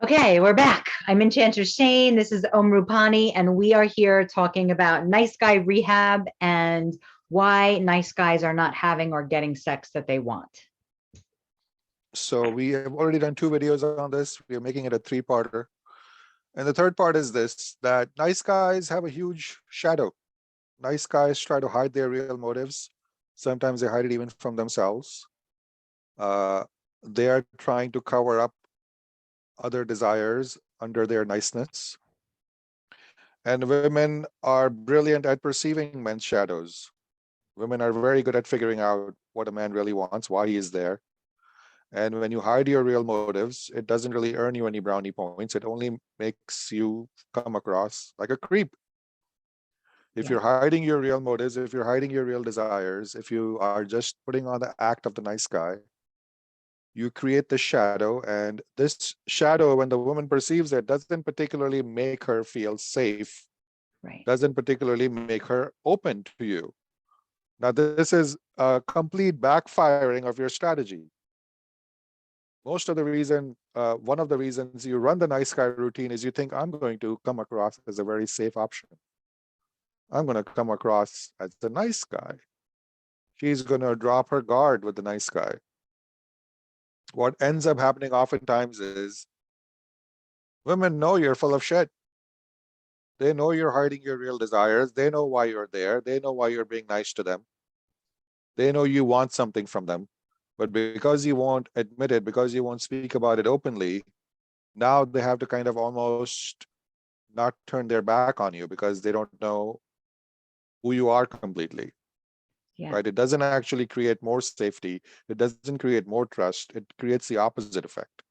Okay, we're back. I'm Enchanter Shane. This is Om Rupani, and we are here talking about nice guy rehab and why nice guys are not having or getting sex that they want. So we have already done 2 videos on this. We are making it a 3-parter. And the third part is this, that nice guys have a huge shadow. Nice guys try to hide their real motives. Sometimes they hide it even from themselves. They are trying to cover up other desires under their niceness. And women are brilliant at perceiving men's shadows. Women are very good at figuring out what a man really wants, why he is there. And when you hide your real motives, it doesn't really earn you any brownie points. It only makes you come across like a creep. If you're hiding your real motives, if you're hiding your real desires, if you are just putting on the act of the nice guy, you create the shadow. And this shadow, when the woman perceives it, doesn't particularly make her feel safe, doesn't particularly make her open to you. Now, this is a complete backfiring of your strategy. Most of the reason, one of the reasons you run the nice guy routine is you think, I'm going to come across as a very safe option. I'm going to come across as the nice guy. She's going to drop her guard with the nice guy. What ends up happening oftentimes is women know you're full of shit. They know you're hiding your real desires. They know why you're there. They know why you're being nice to them. They know you want something from them. But because you won't admit it, because you won't speak about it openly, now they have to kind of almost not turn their back on you because they don't know who you are completely. Right? It doesn't actually create more safety. It doesn't create more trust. It creates the opposite effect.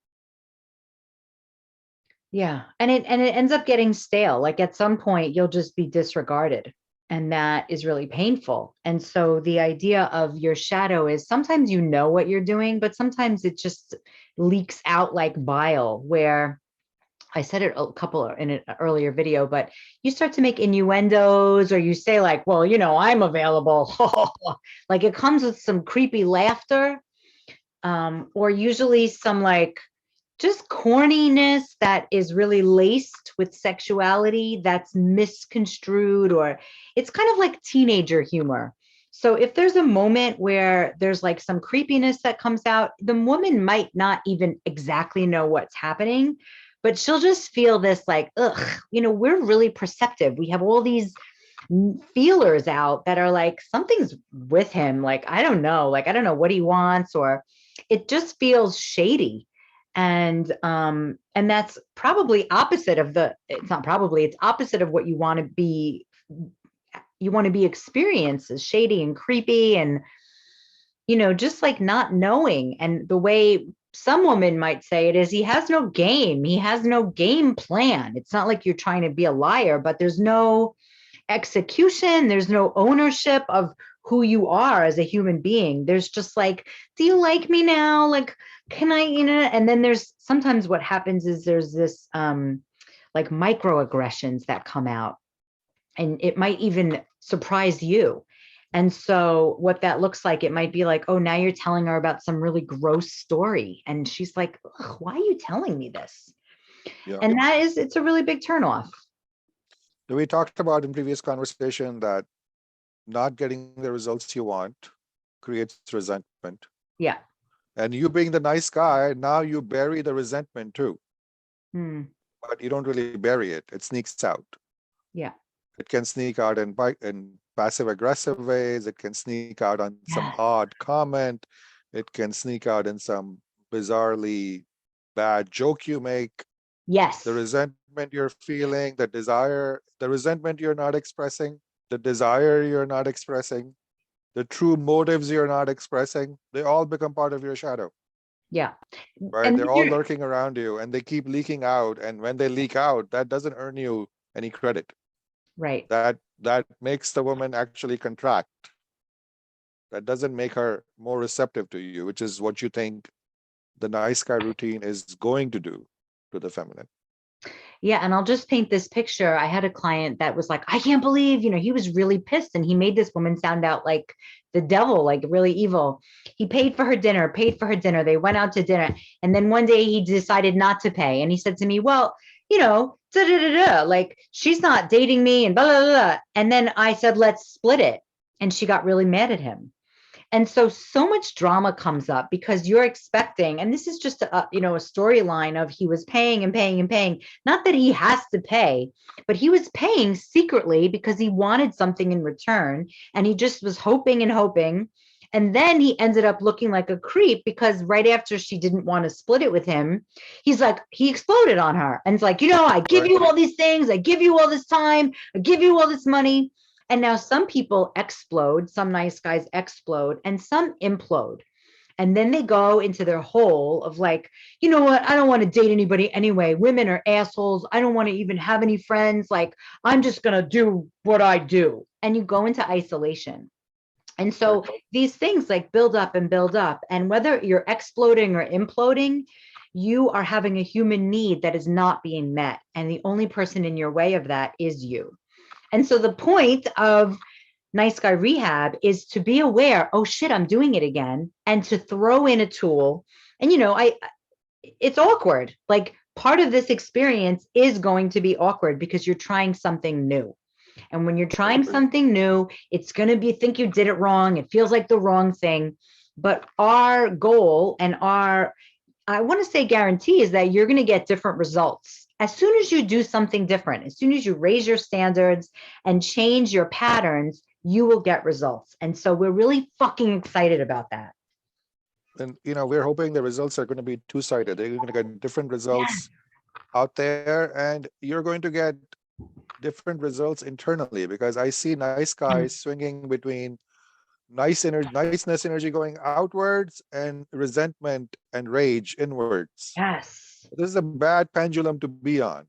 Yeah. And it ends up getting stale. Like at some point you'll just be disregarded. And that is really painful. And so the idea of your shadow is sometimes you know what you're doing, but sometimes it just leaks out like bile, where I said it a couple in an earlier video, but you start to make innuendos or you say like, well, I'm available. Like it comes with some creepy laughter, or usually some like just corniness that is really laced with sexuality that's misconstrued, or it's kind of like teenager humor. So if there's a moment where there's like some creepiness that comes out, the woman might not even exactly know what's happening, but she'll just feel this like, ugh, we're really perceptive. We have all these feelers out that are like, something's with him. Like, I don't know. Like, I don't know what he wants, or it just feels shady. And that's probably opposite of it's not probably, it's opposite of what you want to be. You want to be experienced as shady and creepy and, just like not knowing. And the way some women might say it is, he has no game. He has no game plan. It's not like you're trying to be a liar, but there's no execution. There's no ownership of who you are as a human being. There's just like, do you like me now? Like, can I, and then there's sometimes what happens is there's this like microaggressions that come out, and it might even surprise you. And so what that looks like, it might be like, oh, now you're telling her about some really gross story. And she's like, why are you telling me this? Yeah. And it's a really big turnoff. We talked about in previous conversation that not getting the results you want creates resentment. Yeah. And you being the nice guy, now you bury the resentment too. But you don't really bury it. It sneaks out. Yeah. It can sneak out in passive aggressive ways. It can sneak out on some odd comment. It can sneak out in some bizarrely bad joke you make. Yes. The resentment you're feeling, the desire, the resentment you're not expressing, the desire you're not expressing, the true motives you're not expressing, they all become part of your shadow. Yeah. Right? And they're all lurking around you and they keep leaking out. And when they leak out, that doesn't earn you any credit. Right. That makes the woman actually contract. That doesn't make her more receptive to you, which is what you think the nice guy routine is going to do to the feminine. Yeah, and I'll just paint this picture. I had a client that was like, I can't believe, he was really pissed and he made this woman sound out like the devil, like really evil. He paid for her dinner, paid for her dinner. They went out to dinner. And then one day he decided not to pay. And he said to me, well, da da da da, like she's not dating me and blah, blah, blah. And then I said, let's split it. And she got really mad at him. And so much drama comes up because you're expecting, and this is just a storyline of he was paying and paying and paying. Not that he has to pay, but he was paying secretly because he wanted something in return, and he just was hoping and hoping. And then he ended up looking like a creep because right after she didn't want to split it with him, he's like, he exploded on her. And it's like, I give Right. you all these things, I give you all this time, I give you all this money. And now some people explode, some nice guys explode, and some implode. And then they go into their hole of like, you know what? I don't want to date anybody anyway. Women are assholes. I don't want to even have any friends. Like, I'm just going to do what I do. And you go into isolation. And Right. so these things like build up and build up. And whether you're exploding or imploding, you are having a human need that is not being met. And the only person in your way of that is you. And so the point of Nice Guy Rehab is to be aware, oh shit, I'm doing it again, and to throw in a tool. And it's awkward. Like part of this experience is going to be awkward because you're trying something new. And when you're trying something new, it's going to be think you did it wrong. It feels like the wrong thing. But our goal and I want to say guarantee is that you're going to get different results. As soon as you do something different, as soon as you raise your standards and change your patterns, you will get results. And so we're really fucking excited about that. And we're hoping the results are going to be two-sided. They're going to get different Yeah. results out there, and you're going to get different results internally, because I see nice guys swinging between niceness energy going outwards and resentment and rage inwards. Yes. This is a bad pendulum to be on.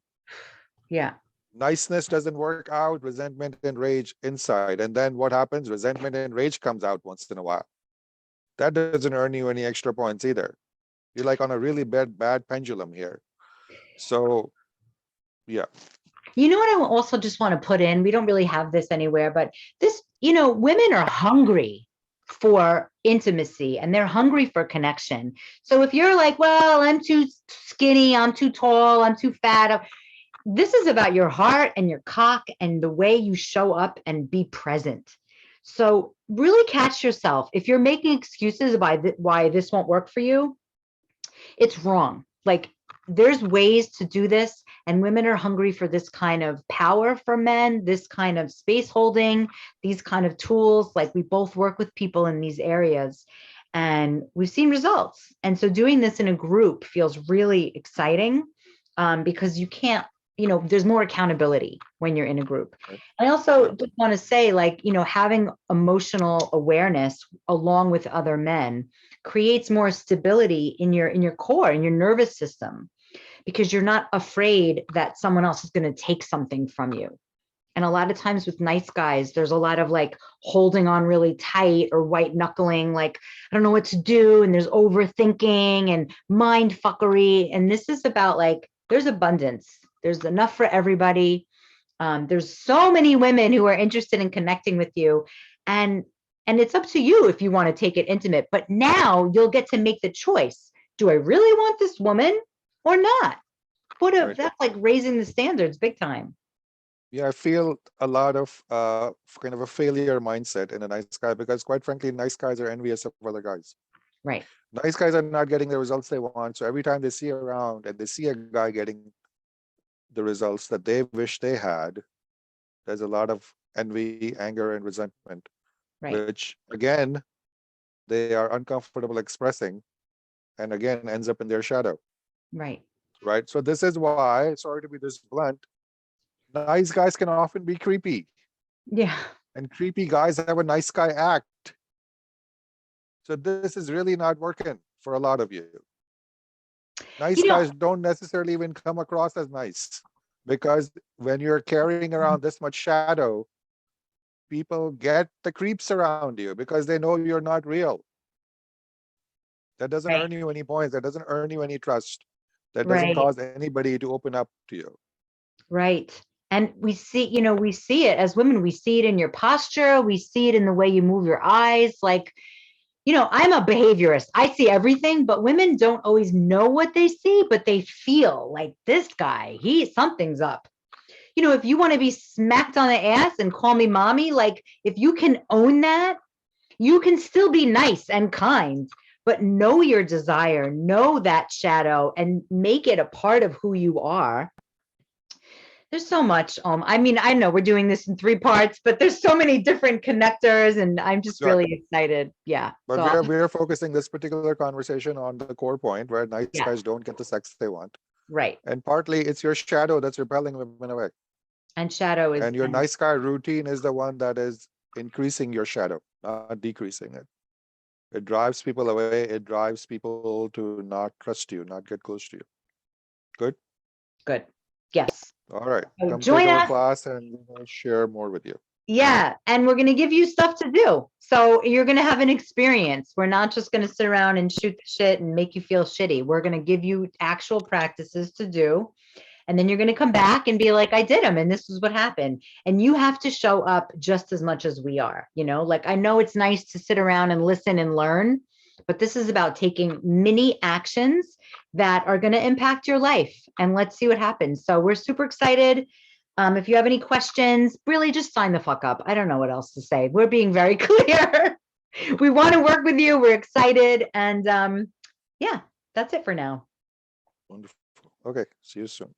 Yeah. Niceness doesn't work out, resentment and rage inside. And then what happens? Resentment and rage comes out once in a while. That doesn't earn you any extra points either. You're like on a really bad pendulum here. So yeah. You know what I also just want to put in? We don't really have this anywhere, but this, women are hungry for intimacy and they're hungry for connection. So if you're like, well, I'm too skinny, I'm too tall, I'm too fat, this is about your heart and your cock and the way you show up and be present. So really catch yourself. If you're making excuses about why this won't work for you, it's wrong. Like there's ways to do this, and women are hungry for this kind of power for men, this kind of space holding, these kind of tools. Like we both work with people in these areas and we've seen results. And so doing this in a group feels really exciting because you can't, there's more accountability when you're in a group. I also just want to say, like, having emotional awareness along with other men creates more stability in your core, in your nervous system, because you're not afraid that someone else is going to take something from you. And a lot of times with nice guys, there's a lot of like holding on really tight or white knuckling, like, I don't know what to do. And there's overthinking and mind fuckery. And this is about like, there's abundance. There's enough for everybody. There's so many women who are interested in connecting with you. And it's up to you if you want to take it intimate. But now you'll get to make the choice. Do I really want this woman or not? That's like raising the standards big time. Yeah, I feel a lot of kind of a failure mindset in a nice guy, because quite frankly, nice guys are envious of other guys. Right. Nice guys are not getting the results they want. So every time they see around and they see a guy getting the results that they wish they had, there's a lot of envy, anger, and resentment, Right. which again, they are uncomfortable expressing, and again ends up in their shadow. Right. Right. So this is why, sorry to be this blunt, nice guys can often be creepy. Yeah. And creepy guys have a nice guy act. So this is really not working for a lot of you. Nice guys don't necessarily even come across as nice, because when you're carrying around this much shadow, people get the creeps around you because they know you're not real. That doesn't earn you any points. That doesn't earn you any trust. That doesn't cause anybody to open up to you. Right. And we see, we see it as women, we see it in your posture, we see it in the way you move your eyes. Like, I'm a behaviorist. I see everything, but women don't always know what they see, but they feel like this guy, something's up. If you want to be smacked on the ass and call me mommy, like if you can own that, you can still be nice and kind, but know your desire, know that shadow, and make it a part of who you are. There's so much. I mean, I know we're doing this in 3 parts, but there's so many different connectors, and I'm just Right. really excited. Yeah. But So we are focusing this particular conversation on the core point where nice yeah, guys don't get the sex they want. right. And partly it's your shadow that's repelling women away. And shadow is, And your nice guy routine is the one that is increasing your shadow, not decreasing it. It drives people away. It drives people to not trust you, not get close to you. Good. good. Yes. All right. So Come join take our us. class and we'll share more with you. Yeah. And we're going to give you stuff to do. So you're going to have an experience. We're not just going to sit around and shoot the shit and make you feel shitty. We're going to give you actual practices to do. And then you're going to come back and be like, I did them and this is what happened. And you have to show up just as much as we are. Like I know it's nice to sit around and listen and learn, but this is about taking mini actions that are going to impact your life. And let's see what happens. So we're super excited. If you have any questions, really just sign the fuck up. I don't know what else to say. We're being very clear. We want to work with you. We're excited. And yeah, that's it for now. Wonderful. Okay. See you soon.